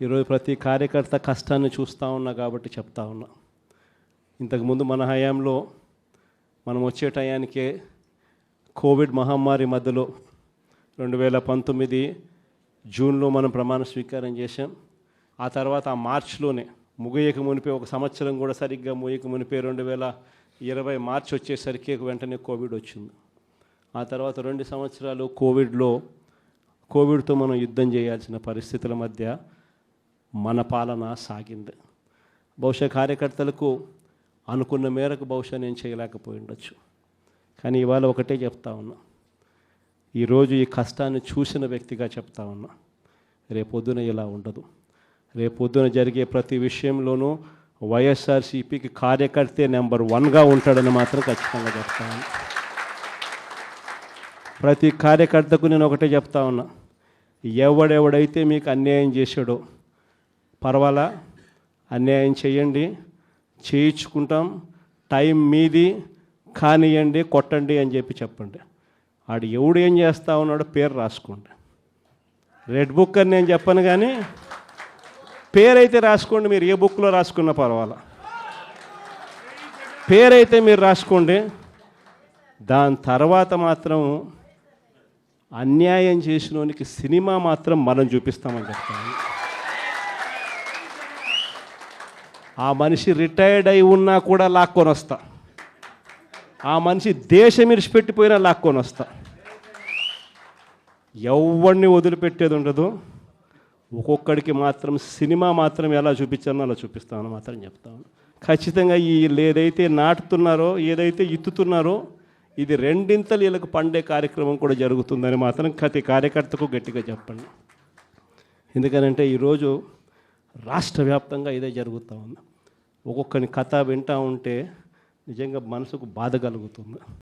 ఈరోజు ప్రతి కార్యకర్త కష్టాన్ని చూస్తూ ఉన్నా కాబట్టి చెప్తా ఉన్నా. ఇంతకుముందు మన హయాంలో మనం వచ్చే టయానికే కోవిడ్ మహమ్మారి మధ్యలో 2019 జూన్లో మనం ప్రమాణ స్వీకారం చేశాం. ఆ తర్వాత ఆ మార్చిలోనే ముగియక మునిపే ఒక సంవత్సరం కూడా సరిగ్గా ముగియక మునిపే 2020 మార్చి వచ్చేసరికి వెంటనే కోవిడ్ వచ్చింది. ఆ తర్వాత 2 సంవత్సరాలు కోవిడ్తో మనం యుద్ధం చేయాల్సిన పరిస్థితుల మధ్య మన పాలన సాగింది. బహుశా కార్యకర్తలకు అనుకున్న మేరకు బహుశా నేను చేయలేకపోయి ఉండొచ్చు. కానీ ఇవాళ ఒకటే చెప్తా ఉన్నా, ఈరోజు ఈ కష్టాన్ని చూసిన వ్యక్తిగా చెప్తా ఉన్నా, రేపొద్దున ఇలా ఉండదు. రేపొద్దున జరిగే ప్రతి విషయంలోనూ వైఎస్ఆర్సీపీకి కార్యకర్తే నెంబర్ 1గా ఉంటాడని మాత్రం ఖచ్చితంగా చెప్తా ఉన్నా. ప్రతి కార్యకర్తకు నేను ఒకటే చెప్తా ఉన్నా, ఎవడెవడైతే మీకు అన్యాయం చేశాడో పర్వాలా, అన్యాయం చేయండి, చేయించుకుంటాం, టైం మీది, కానియండి, కొట్టండి అని చెప్పండి. ఆడు ఎవడు ఏం చేస్తా ఉన్నాడో పేరు రాసుకోండి. రెడ్ బుక్ అని నేను చెప్పను, కానీ పేరైతే రాసుకోండి. మీరు ఏ బుక్లో రాసుకున్నా పర్వాలా, పేరైతే మీరు రాసుకోండి. దాని తర్వాత మాత్రం అన్యాయం చేసినోనికి సినిమా మాత్రం మనం చూపిస్తామని చెప్తాను. ఆ మనిషి రిటైర్డ్ అయి ఉన్నా కూడా లాక్కొని వస్తా, ఆ మనిషి దేశం ఇరిచిపెట్టిపోయినా లాక్కొని వస్తా. ఎవరిని వదిలిపెట్టేది ఉండదు. ఒక్కొక్కడికి మాత్రం సినిమా మాత్రం ఎలా చూపించానో అలా చూపిస్తామని మాత్రం చెప్తాను. ఖచ్చితంగా ఏదైతే నాటుతున్నారో, ఏదైతే ఇత్తుతున్నారో, ఇది రెండింతలు వీళ్ళకు పండే కార్యక్రమం కూడా జరుగుతుందని మాత్రం ప్రతి కార్యకర్తకు గట్టిగా చెప్పండి. ఎందుకనంటే ఈరోజు రాష్ట్ర వ్యాప్తంగా ఇదే జరుగుతూ ఉంది. ఒక్కొక్కని కథ వింటూ ఉంటే నిజంగా మనసుకు బాధ కలుగుతుంది.